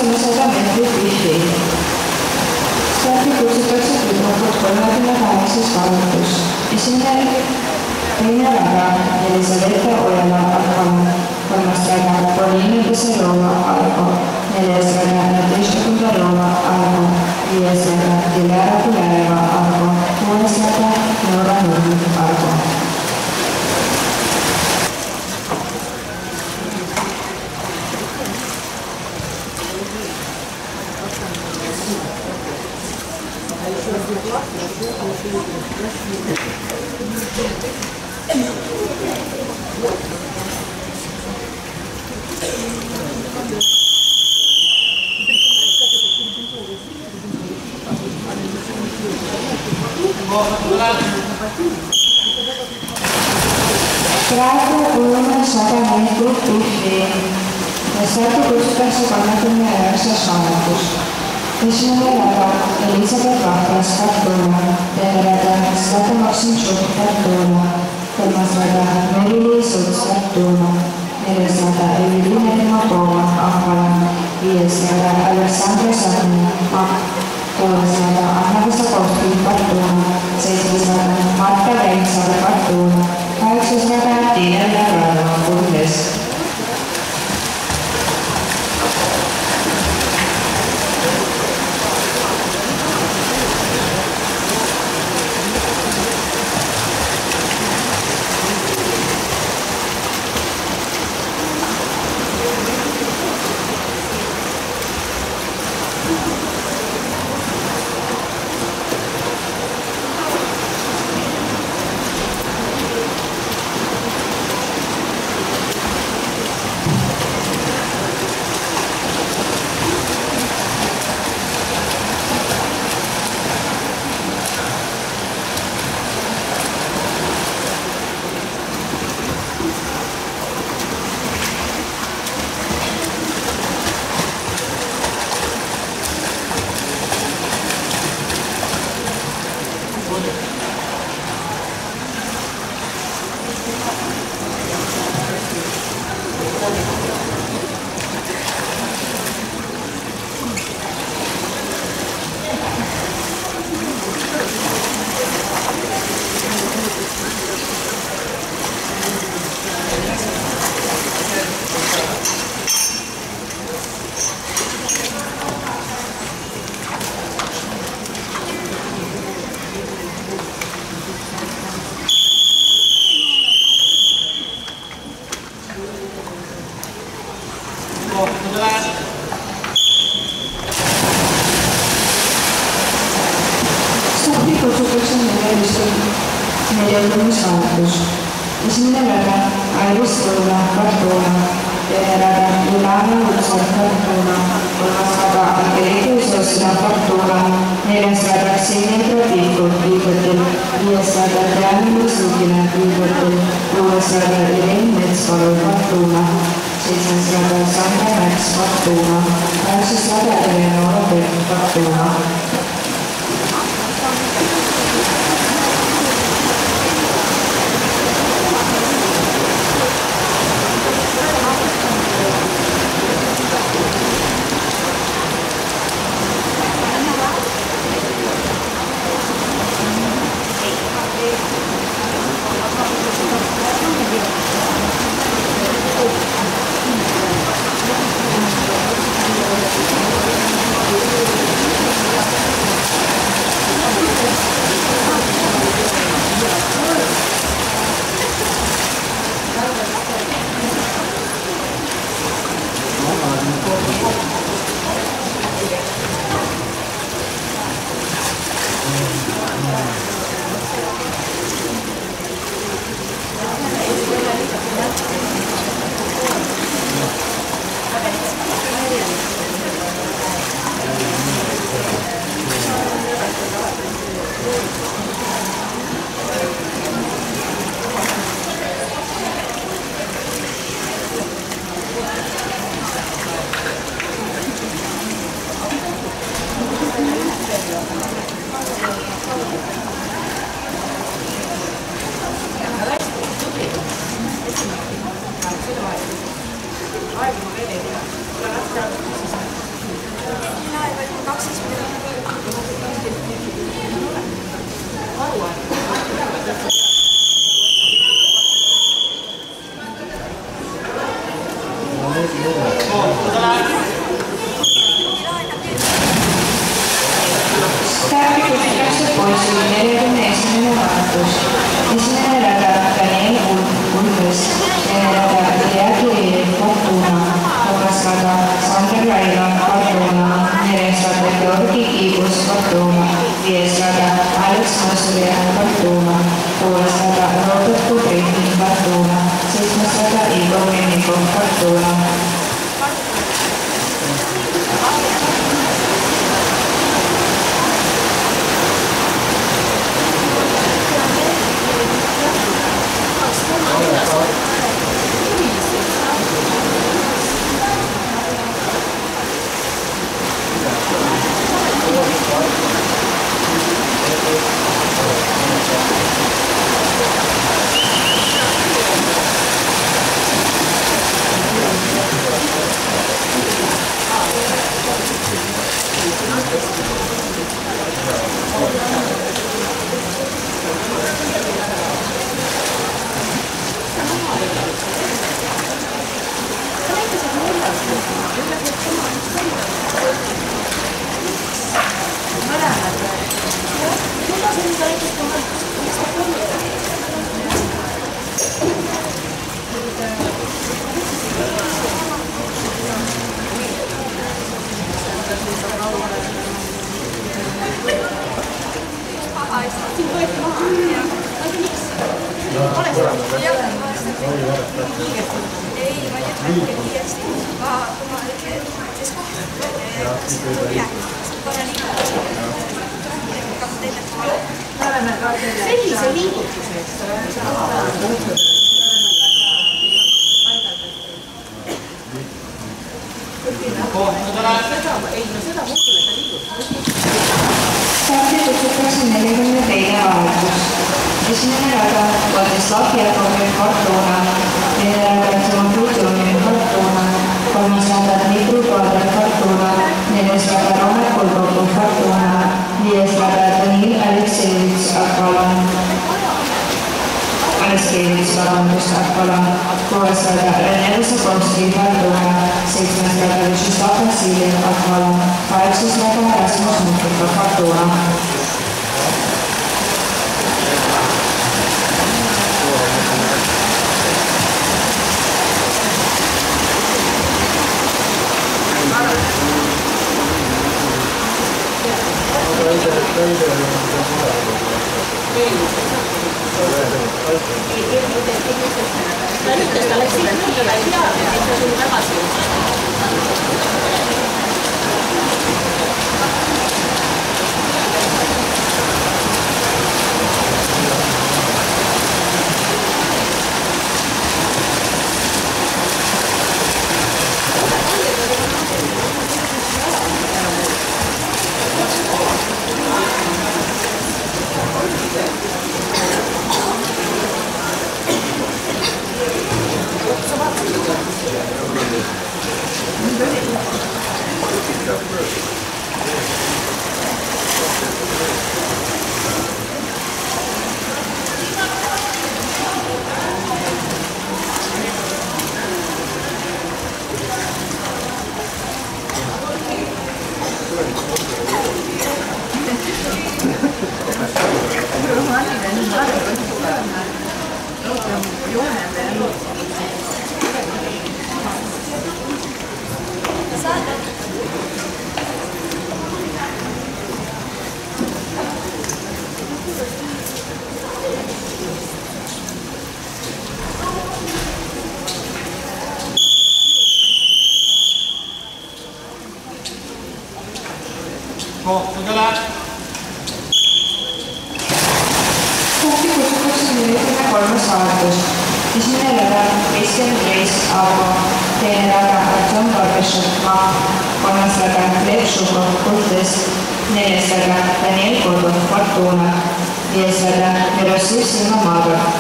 100 meetrit vihti. Starti kutsutakse tüdrukud 38 kaotus. Esimene teine väga Elisabetta Ojala Arvama, kolmas väga Polina Pisarova Arvo, neljas väga Nadežda Kundarova Arvo, viies väga Dilara Kulereva Arvo, kuues väga Nora Nurmi Arvo. Praegu on 100 meetrit tihti ja starti kutsutakse 39 kaotus. Esimene väga Elisabeth Vahvas Kartuna, teine väga Slata Maksimtšuk Kartuna, kolmas väga Meri-Liis Uts Kartuna, neljas väga Evelina Demagova Ahvala, viies väga Aleksandra Sarni kuues väga Anna Vasakovski Kartuna, seitsmes väga Marta Reinsalu Kartuna, kaheksas väga Tiina Järvela Kurdes. Esimene väga Airis Kõuna Kartuna, teine väga Ilana Lutsar Kartuna, kolmas väga Angelika Isosina Kartuna, neljas väga Ksenia Kratiikov Viigotil, viies väga Diana Lutsukina Viigotil, kuues väga Irene Metsvalu Kartuna, seitsmes väga Sandra Mäks Kartuna, kaheksas väga Eleonora Pert Kartuna.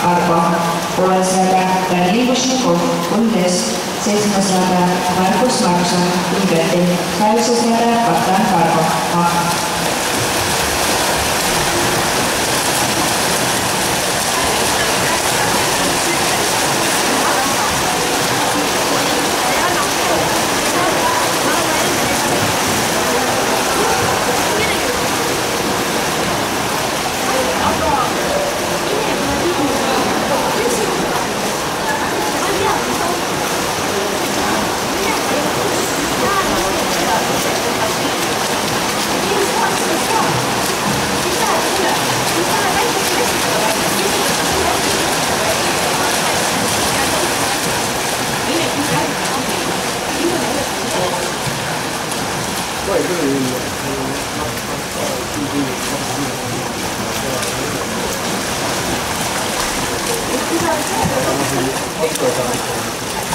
Arbo, 600 Daniel Bushnikov, Bundes, 700 Markus Markson, Ingretti, 800 kapten Karvo,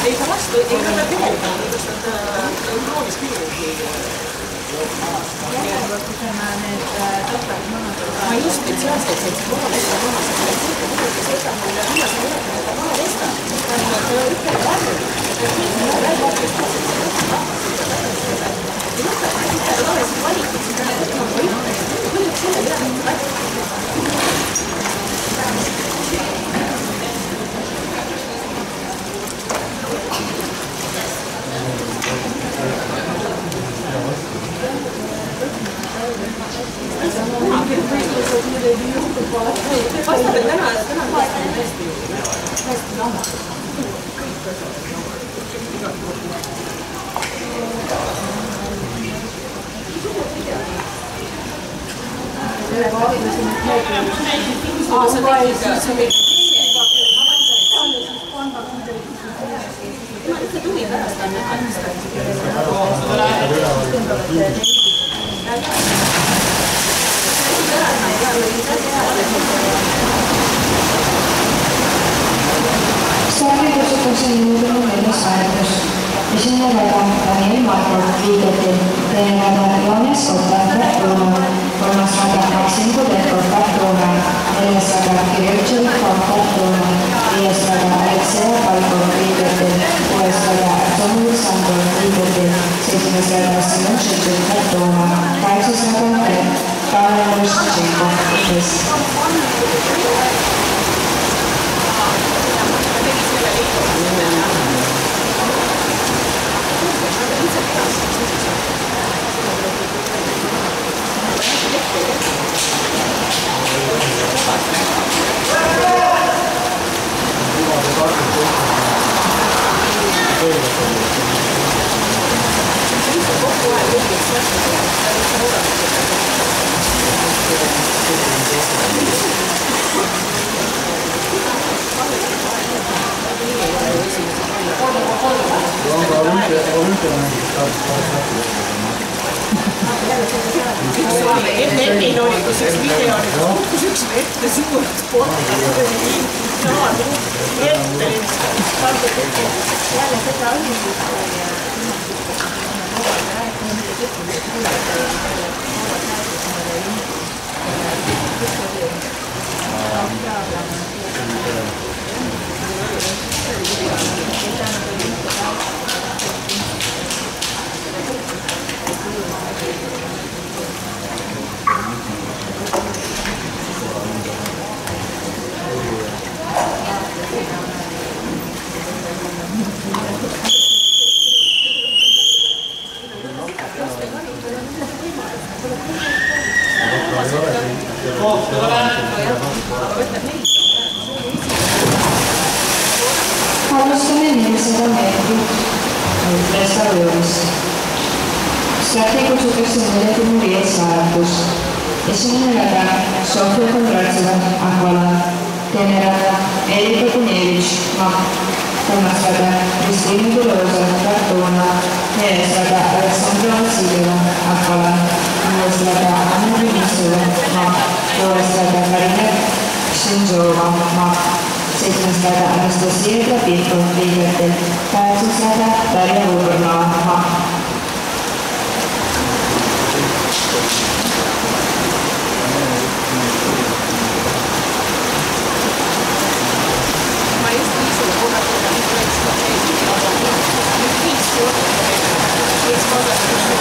Eikä vasta, eikä tätä puhutaan, koska tämä kroonis kylmyys. Ma just spetsiaalselt sellist maadesta maast, et seda mulle viimase ülekannet maadesta, ütleb varju, et kõik on väga õigesti. Ja lõpetab, et ikka tavaliselt valitud, siis ta võtma kui ütleb selle midagi väga. Vastab, et täna on hästi lama. See tuli pärast on Sarvi kutsutakse juurde 4. hääletus. Esimene väga Daniel Marko, Viigeti, teine väga Joones Kotta, Tartuuna, kolmas väga Maksim Kudekov, Tartuuna, neljas väga Kirjutševikov, Tartuuna, viies väga Aleksei Palkov, Viigeti, kuues väga Tomil Sandor, Viigeti, seitsmes väga Simon Šetšik, Tartuuna, kaheksas väga Kaarel Šetšikov, Viigis. Netil oli kus üks video, kus üks ette suurt porta ette jälle seda Alustame 400 meetrit restaureerist. Starti kutsutakse 45 hääletus. Esimene rada Sofia Kondratseva, Ahvala. Teine rada Erika Kunevitš, Mapp. Kolmas rada Kristina Kulosa, Tartuuna. Neljas rada Aleksandra Vassiljeva, Ahvala. Viies rada Anna Vinitseva, Mapp. Kuues rada Marina Kšinžova, Mapp. Seitsmes rada Anastasia Klapikov, Viigetel. Kaheksas rada Darja Uurnova, Mapp. Ma just viisile korraga, mis läks Gracias.